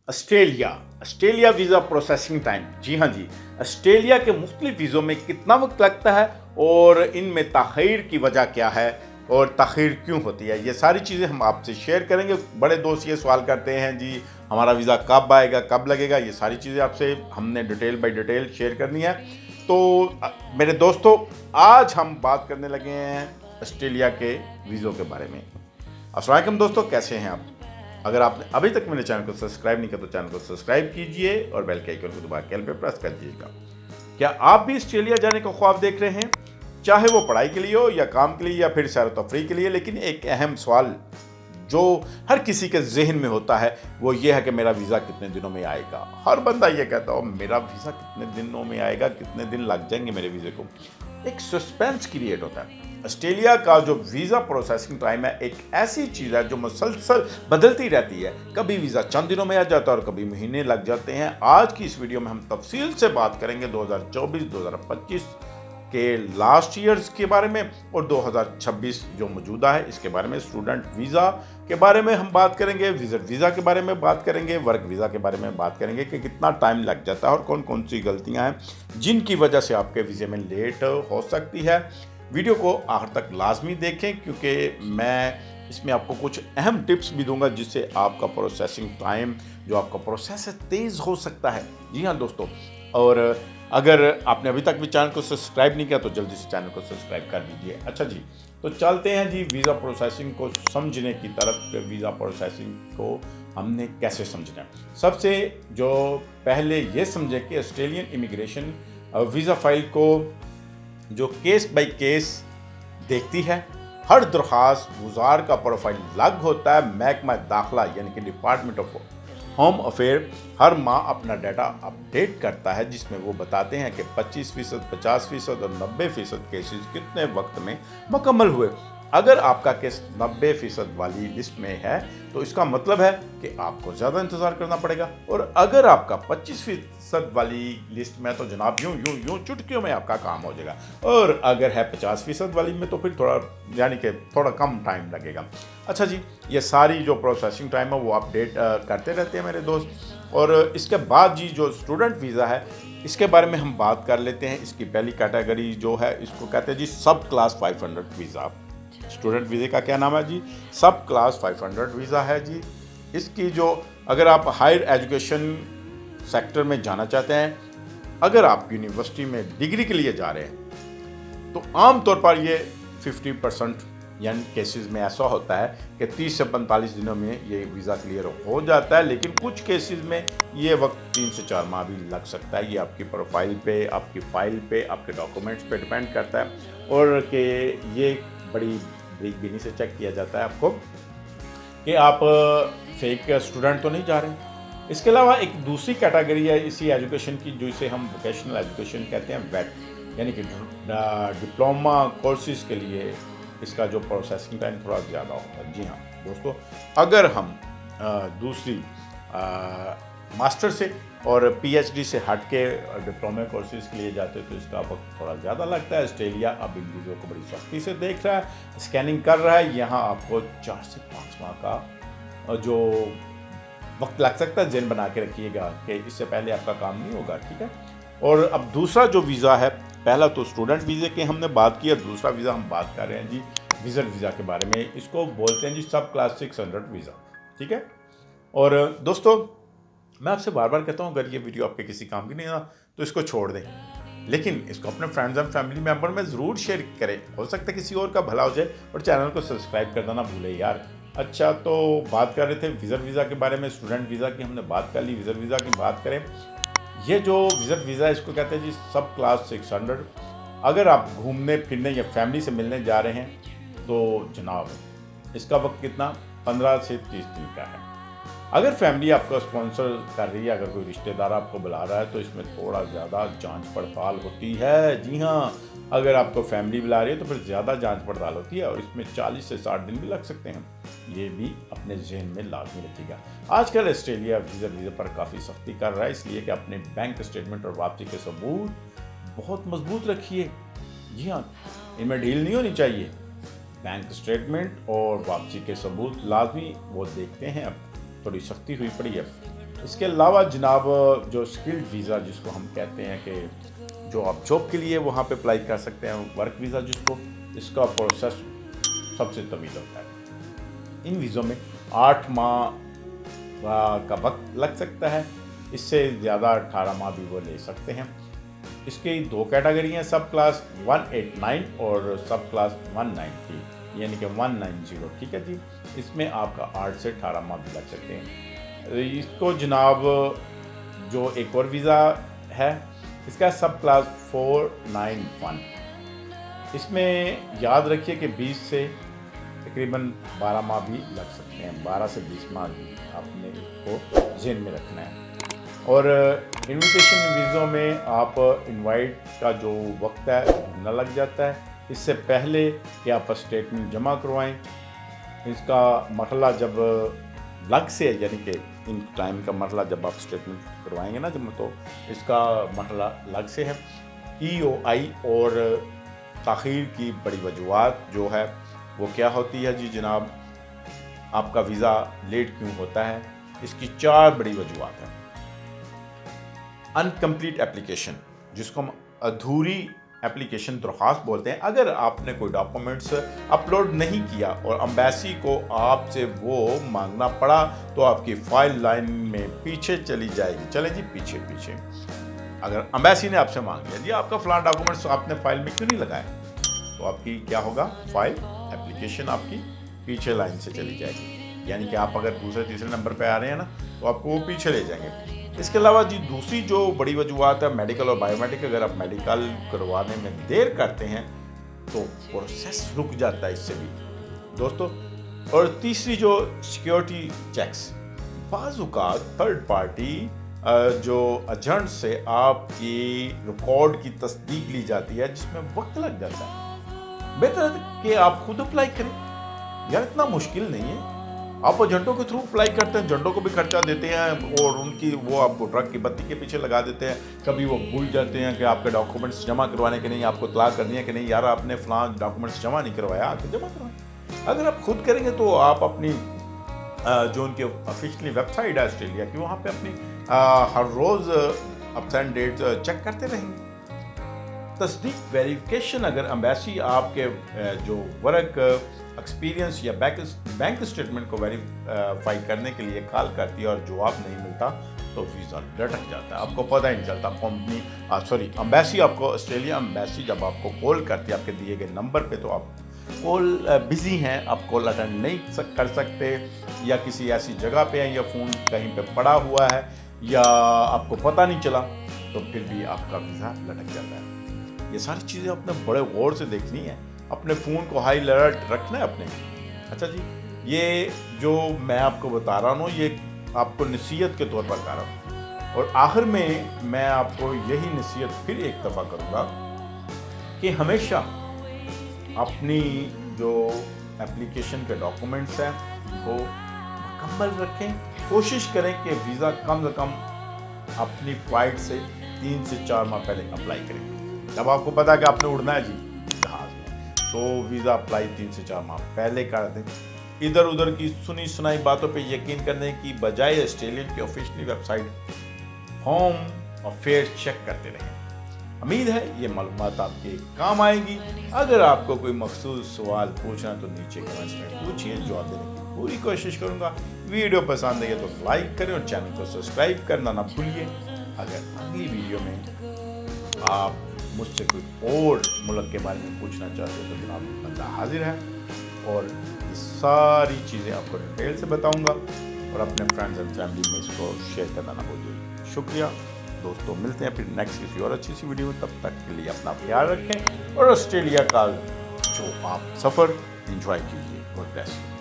Australia visa processing time. जी हाँ जी, ऑस्ट्रेलिया के मुख्तलिफ वीज़ों में कितना वक्त लगता है और इनमें ताख़ीर की वजह क्या है और ताख़ीर क्यों होती है, ये सारी चीज़ें हम आपसे शेयर करेंगे। बड़े दोस्त ये सवाल करते हैं जी हमारा वीज़ा कब आएगा, कब लगेगा, ये सारी चीज़ें आपसे हमने डिटेल बाय डिटेल शेयर करनी है। तो मेरे दोस्तों, आज हम बात करने लगे हैं ऑस्ट्रेलिया के वीज़ों के बारे में। अस्सलाम वालेकुम दोस्तों, कैसे हैं आप? अगर आपने अभी तक मेरे चैनल को सब्सक्राइब नहीं किया तो चैनल को सब्सक्राइब कीजिए और बेल के आइकन को दबा के पे प्रेस कर दीजिएगा। क्या आप भी ऑस्ट्रेलिया जाने का ख्वाब देख रहे हैं, चाहे वो पढ़ाई के लिए हो या काम के लिए या फिर सैर तफरीह के लिए? लेकिन एक अहम सवाल जो हर किसी के जहन में होता है वो ये है कि मेरा वीज़ा कितने दिनों में आएगा। हर बंदा ये कहता हो मेरा वीज़ा कितने दिनों में आएगा, कितने दिन लग जाएंगे मेरे वीज़े को। एक सस्पेंस क्रिएट होता है। ऑस्ट्रेलिया का जो वीज़ा प्रोसेसिंग टाइम है एक ऐसी चीज़ है जो मुसलसल बदलती रहती है। कभी वीज़ा चंद दिनों में आ जाता है और कभी महीने लग जाते हैं। आज की इस वीडियो में हम तफसील से बात करेंगे 2024-2025 के लास्ट ईयर्स के बारे में और 2026 जो मौजूदा है इसके बारे में। स्टूडेंट वीज़ा के बारे में हम बात करेंगे, विजिट वीज़ा के बारे में बात करेंगे, वर्क वीज़ा के बारे में बात करेंगे कि कितना टाइम लग जाता है और कौन कौन सी गलतियां हैं जिनकी वजह से आपके वीज़े में लेट हो सकती है। वीडियो को आखिर तक लाजमी देखें क्योंकि मैं इसमें आपको कुछ अहम टिप्स भी दूंगा जिससे आपका प्रोसेसिंग टाइम जो आपका प्रोसेस है तेज़ हो सकता है। जी हाँ दोस्तों, और अगर आपने अभी तक भी चैनल को सब्सक्राइब नहीं किया तो जल्दी से चैनल को सब्सक्राइब कर दीजिए। अच्छा जी, तो चलते हैं जी वीज़ा प्रोसेसिंग को समझने की तरफ। वीज़ा प्रोसेसिंग को हमने कैसे समझना है? सबसे जो पहले ये समझें कि ऑस्ट्रेलियन इमिग्रेशन वीज़ा फाइल को जो केस बाय केस देखती है। हर दरख्वास्त गुजार का प्रोफाइल अलग होता है। महकमा दाखिला यानी कि डिपार्टमेंट ऑफ होम अफेयर हर माह अपना डाटा अपडेट करता है जिसमें वो बताते हैं कि 25%, 50% और 90% केसेस कितने वक्त में मुकम्मल हुए। अगर आपका केस 90% वाली लिस्ट में है तो इसका मतलब है कि आपको ज़्यादा इंतज़ार करना पड़ेगा, और अगर आपका 25% वाली लिस्ट में तो जनाब यूं चुटकियों में आपका काम हो जाएगा, और अगर है 50% वाली में तो फिर थोड़ा कम टाइम लगेगा। अच्छा जी, ये सारी जो प्रोसेसिंग टाइम है वो अपडेट करते रहते हैं मेरे दोस्त। और इसके बाद जी जो स्टूडेंट वीज़ा है इसके बारे में हम बात कर लेते हैं। इसकी पहली कैटेगरी जो है इसको कहते हैं जी सब क्लास 500 वीज़ा। स्टूडेंट वीज़े का क्या नाम है जी? सब क्लास 500 वीज़ा है जी। इसकी जो अगर आप हायर एजुकेशन सेक्टर में जाना चाहते हैं, अगर आप यूनिवर्सिटी में डिग्री के लिए जा रहे हैं तो आम तौर पर ये 50% यानी केसेस में ऐसा होता है कि 30 से 45 दिनों में ये वीज़ा क्लियर हो जाता है। लेकिन कुछ केसेस में ये वक्त 3 से 4 माह भी लग सकता है। ये आपकी प्रोफाइल पे, आपकी फ़ाइल पे, आपके डॉक्यूमेंट्स पे डिपेंड करता है, और कि ये बड़ी बीनी से चेक किया जाता है आपको कि आप फेक स्टूडेंट तो नहीं जा रहे हैं। इसके अलावा एक दूसरी कैटेगरी है इसी एजुकेशन की जिसे हम वोकेशनल एजुकेशन कहते हैं, वेट, यानी कि डिप्लोमा कोर्सेज़ के लिए इसका जो प्रोसेसिंग टाइम थोड़ा ज़्यादा होता है। जी हाँ दोस्तों, अगर हम दूसरी मास्टर से और पीएचडी से हट के डिप्लोमा कोर्सेज के लिए जाते हैं तो इसका वक्त थोड़ा ज़्यादा लगता है। ऑस्ट्रेलिया अब इन चीज़ों को बड़ी सख्ती से देख रहा है, स्कैनिंग कर रहा है। यहाँ आपको 4 से 5 माह का जो वक्त लग सकता है, जेन बना के रखिएगा कि इससे पहले आपका काम नहीं होगा, ठीक है। और अब दूसरा जो वीज़ा है, पहला तो स्टूडेंट वीज़े की हमने बात की, दूसरा वीज़ा हम बात कर रहे हैं जी विजिट वीज़ा के बारे में। इसको बोलते हैं जी सब क्लास 600 वीज़ा, ठीक है। और दोस्तों, मैं आपसे बार बार कहता हूँ अगर ये वीडियो आपके किसी काम की नहीं है तो इसको छोड़ दें, लेकिन इसको अपने फ्रेंड्स एंड फैमिली मेम्बर में ज़रूर शेयर करें। हो सकता है किसी और का भला हो जाए, और चैनल को सब्सक्राइब करना ना भूलें यार। अच्छा, तो बात कर रहे थे विजिट वीज़ा के बारे में। स्टूडेंट वीज़ा की हमने बात कर ली, विजिट वीज़ा की बात करें। ये जो विजिट वीज़ा है इसको कहते हैं जी सब क्लास 600। अगर आप घूमने फिरने या फैमिली से मिलने जा रहे हैं तो जनाब इसका वक्त कितना 15 से 30 दिन का है। अगर फैमिली आपको स्पॉन्सर कर रही है, अगर कोई रिश्तेदार आपको बुला रहा है तो इसमें थोड़ा ज़्यादा जांच पड़ताल होती है। जी हाँ, अगर आपको फैमिली बुला रही है तो फिर ज़्यादा जांच पड़ताल होती है, और इसमें 40 से 60 दिन भी लग सकते हैं। ये भी अपने जहन में लाजमी रखिएगा। आजकल ऑस्ट्रेलिया वीज़ा पर काफ़ी सख्ती कर रहा है, इसलिए कि अपने बैंक स्टेटमेंट और वापसी के सबूत बहुत मजबूत रखिए। जी हाँ, इनमें ढील नहीं होनी चाहिए। बैंक स्टेटमेंट और वापसी के सबूत लाजमी वो देखते हैं। अब थोड़ी सख्ती हुई पड़ी है। اس کے علاوہ جناب جو اسکلڈ ویزا جس کو ہم کہتے ہیں کہ جو آپ جاب کے لیے وہاں پہ اپلائی کر سکتے ہیں، ورک ویزا جس کو، اس کا پروسیس سب سے طویل ہوتا ہے۔ ان ویزوں میں 8 ماہ کا وقت لگ سکتا ہے، اس سے زیادہ 18 ماہ بھی وہ لے سکتے ہیں۔ اس کی 2 کیٹیگری ہیں، سب کلاس 189 اور سب کلاس 193، یعنی کہ 190، ٹھیک ہے جی۔ اس میں آپ کا 8 سے 18 ماہ بھی لگ سکتے ہیں۔ اس کو جناب جو ایک اور ویزا ہے، اس کا سب کلاس 491، اس میں یاد رکھیے کہ 20 سے تقریباً 12 ماہ بھی لگ سکتے ہیں، 12 سے 20 ماہ بھی آپ نے اس کو ذہن میں رکھنا ہے۔ اور انویٹیشن ویزوں میں آپ انوائٹ کا جو وقت ہے نہ لگ جاتا ہے، اس سے پہلے کہ آپ اسٹیٹمنٹ جمع کروائیں، اس کا مرحلہ جب لگ سے، یعنی کہ ان ٹائم کا مرحلہ جب آپ اسٹیٹمنٹ کروائیں گے نا جب، تو اس کا مرحلہ لگ سے ہے۔ EOI اور تاخیر کی بڑی وجوہات جو ہے وہ کیا ہوتی ہے جی جناب، آپ کا ویزا لیٹ کیوں ہوتا ہے؟ اس کی 4 بڑی وجوہات ہیں۔ انکمپلیٹ اپلیکیشن، جس کو ہم ادھوری اپلیکیشن درخواست بولتے ہیں۔ اگر آپ نے کوئی ڈاکومنٹس اپلوڈ نہیں کیا اور امبیسی کو آپ سے وہ مانگنا پڑا، تو آپ کی فائل لائن میں پیچھے چلی جائے گی۔ چلیں جی پیچھے۔ اگر امبیسی نے آپ سے مانگ لیا جی آپ کا فلاں ڈاکومنٹس آپ نے فائل میں کیوں نہیں لگایا، تو آپ کی کیا ہوگا، فائل اپلیکیشن آپ کی پیچھے لائن سے چلی جائے گی، یعنی کہ آپ اگر دوسرے تیسرے نمبر پہ آ رہے ہیں نا، تو آپ کو وہ پیچھے لے جائیں گے۔ اس کے علاوہ جی دوسری جو بڑی وجوہات ہے میڈیکل اور بائیو میٹرک، اگر آپ میڈیکل کروانے میں دیر کرتے ہیں تو پروسیس رک جاتا ہے اس سے بھی دوستو۔ اور تیسری جو سیکیورٹی چیکس، بعض اوقات تھرڈ پارٹی جو ایجنٹ سے آپ کی ریکارڈ کی تصدیق لی جاتی ہے، جس میں وقت لگ جاتا ہے۔ بہتر ہے کہ آپ خود اپلائی کریں، یار اتنا مشکل نہیں ہے۔ آپ ایجنٹوں کے تھرو اپلائی کرتے ہیں، ایجنٹوں کو بھی خرچہ دیتے ہیں، اور ان کی وہ آپ کو ٹرک کی بتی کے پیچھے لگا دیتے ہیں۔ کبھی وہ بھول جاتے ہیں کہ آپ کے ڈاکومنٹس جمع کروانے کے نہیں، آپ کو اطلاع کرنی ہے کہ نہیں یار آپ نے فلاں ڈاکومنٹس جمع نہیں کروایا، آپ کو جمع کروائیں۔ اگر آپ خود کریں گے تو آپ اپنی جو ان کی آفیشلی ویب سائٹ ہے آسٹریلیا کی، وہاں پہ اپنی ہر روز ابسینٹ ڈیٹ چیک کرتے رہیں گے۔ تصدیق ویریفیکیشن، اگر امبیسی آپ کے جو ورک ایکسپیرینس یا بینک اسٹیٹمنٹ کو ویریفائی کرنے کے لیے کال کرتی ہے اور جواب نہیں ملتا، تو ویزا لٹک جاتا ہے، آپ کو پتہ ہی نہیں چلتا۔ امبیسی آپ کو، آسٹریلیا امبیسی جب آپ کو کال کرتی ہے آپ کے دیے گئے نمبر پہ، تو آپ کال بزی ہیں، آپ کال اٹینڈ نہیں کر سکتے، یا کسی ایسی جگہ پہ ہیں، یا فون کہیں پہ پڑا ہوا ہے، یا آپ کو پتہ نہیں چلا، تو پھر بھی آپ کا ویزا لٹک جاتا ہے۔ یہ ساری چیزیں آپ نے بڑے غور سے دیکھنی ہے، اپنے فون کو ہائی الرٹ رکھنا ہے اپنے۔ اچھا جی، یہ جو میں آپ کو بتا رہا ہوں، یہ آپ کو نصیحت کے طور پر کر رہا ہوں، اور آخر میں میں آپ کو یہی نصیحت پھر ایک دفعہ کروں گا کہ ہمیشہ اپنی جو اپلیکیشن کے ڈاکومنٹس ہیں ان کو مکمل رکھیں، کوشش کریں کہ ویزا کم سے کم اپنی فلائٹ سے 3 سے 4 ماہ پہلے اپلائی کریں۔ جب آپ کو پتا کہ آپ نے اڑنا ہے جی جہاز میں، تو ویزا اپلائی 3 سے 4 ماہ پہلے کر دیں۔ ادھر ادھر کی سنی سنائی باتوں پہ یقین کرنے کی بجائے آسٹریلین کی officially website home affair check کرتے رہیں۔ امید ہے یہ معلومات آپ کے کام آئے گی۔ اگر آپ کو کوئی مخصوص سوال پوچھنا تو نیچے کمنٹس میں پوچھیے، جواب دینے کی پوری کوشش کروں گا۔ ویڈیو پسند آئی تو لائک کریں اور چینل کو سبسکرائب کرنا نہ بھولیے۔ اگر اگلی ویڈیو میں آپ مجھ سے کوئی اور ملک کے بارے میں پوچھنا چاہتے ہیں تو جناب بندہ حاضر ہے، اور یہ ساری چیزیں آپ کو ڈیٹیل سے بتاؤں گا، اور اپنے فرینڈز اینڈ فیملی میں اس کو شیئر کرنا نہ بھولیے۔ شکریہ دوستوں، ملتے ہیں پھر نیکسٹ کسی اور اچھی سی ویڈیو میں۔ تب تک کے لیے اپنا خیال رکھیں، اور آسٹریلیا کا جو آپ سفر انجوائے کیجیے۔ God bless you.